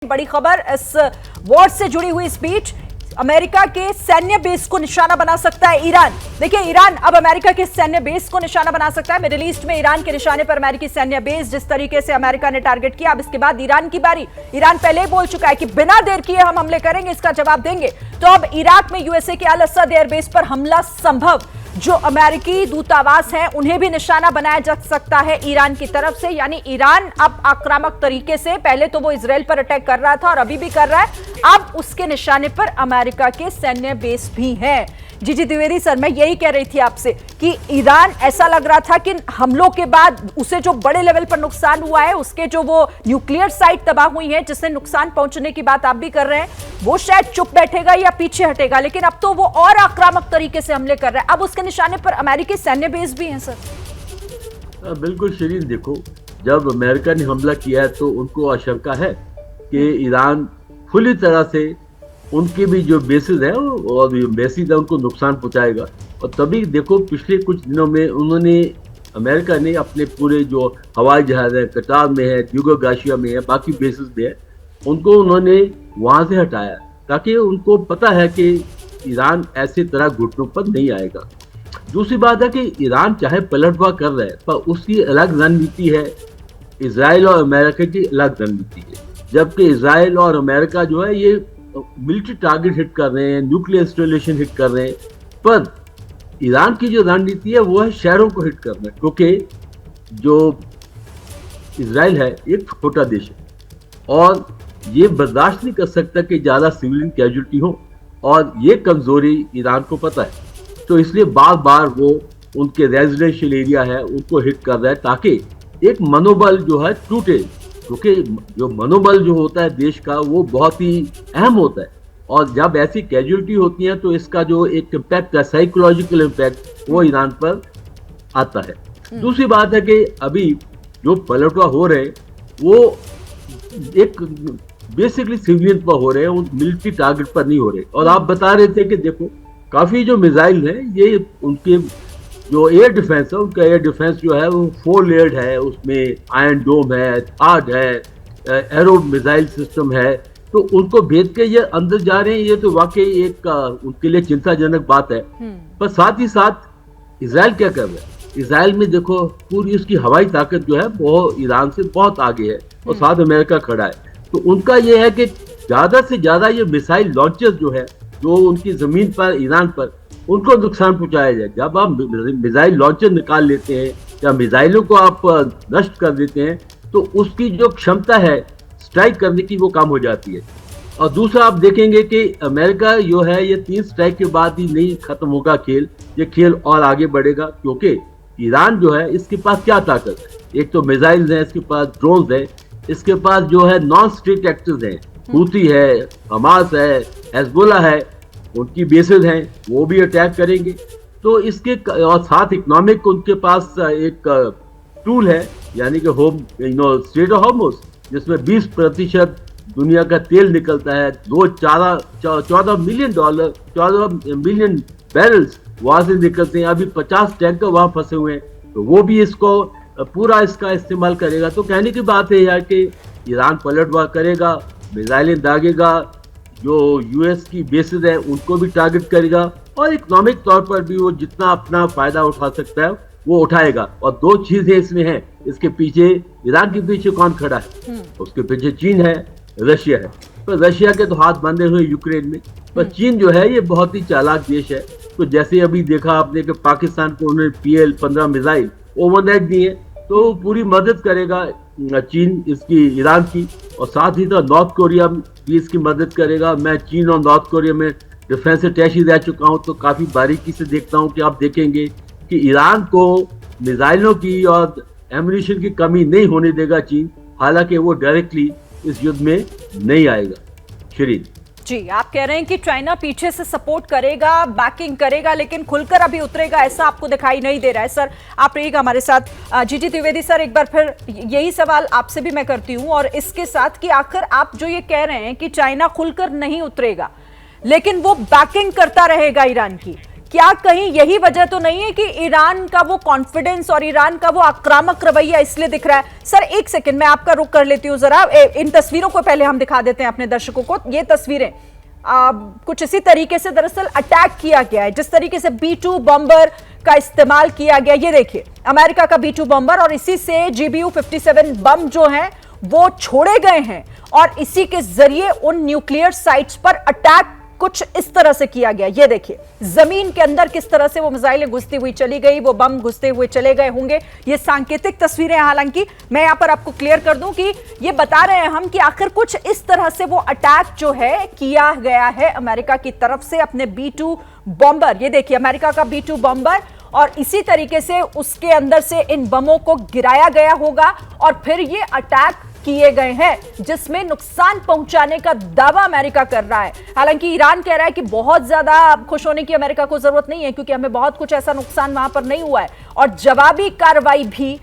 बड़ी खबर इस वॉर से जुड़ी हुई स्पीच। अमेरिका के सैन्य बेस को निशाना बना सकता है ईरान। देखिए, ईरान अब अमेरिका के सैन्य बेस को निशाना बना सकता है। मिडिल ईस्ट में ईरान के निशाने पर अमेरिकी सैन्य बेस जिस तरीके से अमेरिका ने टारगेट किया, अब इसके बाद ईरान की बारी। ईरान पहले ही बोल चुका है कि बिना देर किए हम हमले करेंगे, इसका जवाब देंगे। तो अब इराक में यूएसए के अल असद एयरबेस पर हमला संभव। जो अमेरिकी दूतावास हैं उन्हें भी निशाना बनाया जा सकता है ईरान की तरफ से। यानी ईरान अब आक्रामक तरीके से, पहले तो वो इजराइल पर अटैक कर रहा था और अभी भी कर रहा है, अब उसके निशाने पर अमेरिका के सैन्य बेस भी हैं। जीजी द्विवेदी सर, मैं यही कह रही थी आपसे कि ईरान ऐसा लग रहा था कि हमलों के बाद उसे जो बड़े लेवल पर नुकसान हुआ है, उसके जो वो न्यूक्लियर साइट तबाह हुई है जिससे नुकसान पहुंचने की बात आप भी कर रहे हैं, वो शायद चुप बैठेगा या पीछे हटेगा, लेकिन अब तो वो और आक्रामक तरीके से हमले कर रहा है। अब उसके निशाने पर अमेरिकी सैन्य बेस भी हैं सर। बिल्कुल शरीन, देखो, जब अमेरिका ने हमला किया है तो उनको आशंका है कि ईरान खुली तरह से उनके भी जो बेसिस है और बेसिस है उनको नुकसान पहुंचाएगा। और तभी देखो, पिछले कुछ दिनों में अमेरिका ने अपने पूरे जो हवाई जहाज है, कतार में है, ड्यूगो गार्सिया में है, बाकी बेसिस में है, उनको उन्होंने वहां से हटाया ताकि उनको पता है कि ईरान ऐसी तरह घुटनों पर नहीं आएगा। दूसरी बात है कि ईरान चाहे पलटवार कर रहा है पर उसकी अलग रणनीति है, इजराइल और अमेरिका की अलग रणनीति है। जबकि इजराइल और अमेरिका जो है ये मिलिट्री टारगेट हिट कर रहे हैं, न्यूक्लियर इंस्टॉलेशन हिट कर रहे हैं, पर ईरान की जो रणनीति है वो है शहरों को हिट करना, क्योंकि जो इजराइल है एक छोटा देश है और ये बर्दाश्त नहीं कर सकता कि ज़्यादा सिविलियन कैजुअल्टी हो, और ये कमजोरी ईरान को पता है। तो इसलिए बार बार वो उनके रेजिडेंशियल एरिया है उनको हिट कर रहा है ताकि एक मनोबल जो है टूटे, क्योंकि जो मनोबल जो होता है देश का वो बहुत ही अहम होता है, और जब ऐसी कैजुअलिटी होती है तो इसका जो एक इम्पैक्ट है, साइकोलॉजिकल इम्पैक्ट, वो ईरान पर आता है। दूसरी बात है कि अभी जो पलटवार हो रहे हैं वो एक बेसिकली सिविलियन पर हो रहे हैं, मिलिट्री टारगेट पर नहीं हो रहे। और आप बता रहे थे कि देखो, काफी जो मिसाइल है ये उनके जो एयर डिफेंस है, उनका एयर डिफेंस जो है वो 4 लेयर्ड है, उसमें आयरन डोम है, थार्ड है, एरो मिसाइल सिस्टम है, तो उनको भेज के ये अंदर जा रहे हैं। ये तो वाकई एक उनके लिए चिंताजनक बात है। पर साथ ही साथ इजराइल क्या कर रहा है? इजराइल में देखो, पूरी उसकी हवाई ताकत जो है वो ईरान से बहुत आगे है और साथ अमेरिका खड़ा है। तो उनका ये है कि ज्यादा से ज्यादा ये मिसाइल लॉन्चर्स जो है, जो उनकी जमीन पर, ईरान पर, उनको नुकसान पहुंचाया जाए। जब आप मिसाइल लॉन्चर निकाल लेते हैं या मिसाइलों को आप नष्ट कर देते हैं तो उसकी जो क्षमता है स्ट्राइक करने की वो कम हो जाती है। और दूसरा आप देखेंगे कि अमेरिका जो है ये 3 स्ट्राइक के बाद ही नहीं खत्म होगा खेल, ये खेल और आगे बढ़ेगा, क्योंकि ईरान जो है इसके पास क्या ताकत है? एक तो मिसाइल्स हैं, इसके पास ड्रोन्स है, इसके पास जो है नॉन स्टेट एक्टर्स हैं, हूती है, हमास है, हिजबुल्ला है, उनकी बेसेस हैं, वो भी अटैक करेंगे। तो इसके और साथ इकोनॉमिक उनके पास एक टूल है, यानी कि स्ट्रेट ऑफ हॉर्मुज़, जिसमें 20% दुनिया का तेल निकलता है। 14 मिलियन बैरल्स वहां से निकलते हैं। अभी 50 टैंकर वहां फंसे हुए हैं, तो वो भी इसको पूरा इसका इस्तेमाल करेगा। तो कहने की बात है यार कि ईरान पलटवार करेगा, मिसाइलें दागेगा, जो यूएस की बेसिस है उनको भी टारगेट करेगा, और इकोनॉमिक तौर पर भी वो जितना अपना फायदा उठा सकता है वो उठाएगा। और 2 चीजें इसमें हैं, इसके पीछे, ईरान के पीछे कौन खड़ा है? उसके पीछे चीन है, रशिया है। तो रशिया के तो हाथ बांधे हुए यूक्रेन में, पर चीन जो है ये बहुत ही चालाक देश है। तो जैसे अभी देखा आपने कि पाकिस्तान को उन्होंने PL-15 मिसाइल ओवरनाइट दिए, तो पूरी मदद करेगा चीन इसकी, ईरान की, और साथ ही तो नॉर्थ कोरिया भी इसकी मदद करेगा। मैं चीन और नॉर्थ कोरिया में डिफेंस अटैची रह चुका हूं, तो काफी बारीकी से देखता हूं कि आप देखेंगे कि ईरान को मिसाइलों की और एम्यूनिशन की कमी नहीं होने देगा चीन, हालांकि वो डायरेक्टली इस युद्ध में नहीं आएगा। शरीर जी, आप कह रहे हैं कि चाइना पीछे से सपोर्ट करेगा, बैकिंग करेगा, लेकिन खुलकर अभी उतरेगा ऐसा आपको दिखाई नहीं दे रहा है। सर, आप रहिएगा हमारे साथ। जीजी द्विवेदी सर, एक बार फिर यही सवाल आपसे भी मैं करती हूं, और इसके साथ कि आखिर आप जो ये कह रहे हैं कि चाइना खुलकर नहीं उतरेगा लेकिन वो बैकिंग करता रहेगा ईरान की, क्या कहीं यही वजह तो नहीं है कि ईरान का वो कॉन्फिडेंस और ईरान का वो आक्रामक रवैया इसलिए दिख रहा है? सर एक सेकंड मैं आपका रुख कर लेती हूं जरा, इन तस्वीरों को पहले हम दिखा देते हैं अपने दर्शकों को। ये तस्वीरें कुछ इसी तरीके से दरअसल अटैक किया गया है, जिस तरीके से B-2 बॉम्बर का इस्तेमाल किया गया। ये देखिए अमेरिका का B-2 बॉम्बर, और इसी से GBU-57 बम जो हैं वो छोड़े गए हैं, और इसी के जरिए उन न्यूक्लियर साइट्स पर अटैक कुछ इस तरह से किया गया। ये देखिए जमीन के अंदर किस तरह से वो मिसाइलें घुसती हुई चली गई, वो बम घुसते हुए चले गए होंगे। ये सांकेतिक तस्वीरें, हालांकि मैं यहां पर आपको क्लियर कर दूं कि ये बता रहे हैं हम कि आखिर कुछ इस तरह से वो अटैक जो है किया गया है अमेरिका की तरफ से अपने B-2 बॉम्बर। ये देखिए अमेरिका का B-2 बॉम्बर, और इसी तरीके से उसके अंदर से इन बमों को गिराया गया होगा और फिर ये अटैक किए गए हैं, जिसमें नुकसान पहुंचाने का दावा अमेरिका कर रहा है। हालांकि ईरान कह रहा है कि बहुत ज्यादा खुश होने की अमेरिका को जरूरत नहीं है, क्योंकि हमें बहुत कुछ ऐसा नुकसान वहां पर नहीं हुआ है, और जवाबी कार्रवाई भी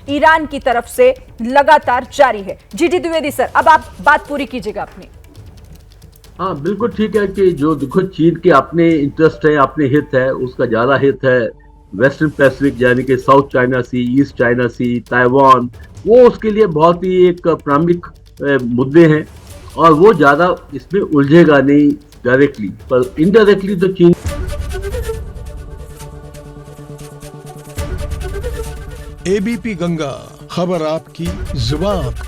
ईरान की तरफ से लगातार जारी है। जीडी द्विवेदी सर, अब आप बात पूरी कीजिएगा अपनी। हाँ बिल्कुल ठीक है कि जो देखो चीन के अपने इंटरेस्ट है, अपने हित है, उसका ज्यादा हित है वेस्टर्न पैसिफिक, यानी कि साउथ चाइना सी, ईस्ट चाइना सी, ताइवान, वो उसके लिए बहुत ही एक प्राथमिक मुद्दे हैं, और वो ज्यादा इसमें उलझेगा नहीं डायरेक्टली, पर इनडायरेक्टली तो चीन। एबीपी गंगा, खबर आपकी, जुबान आपकी।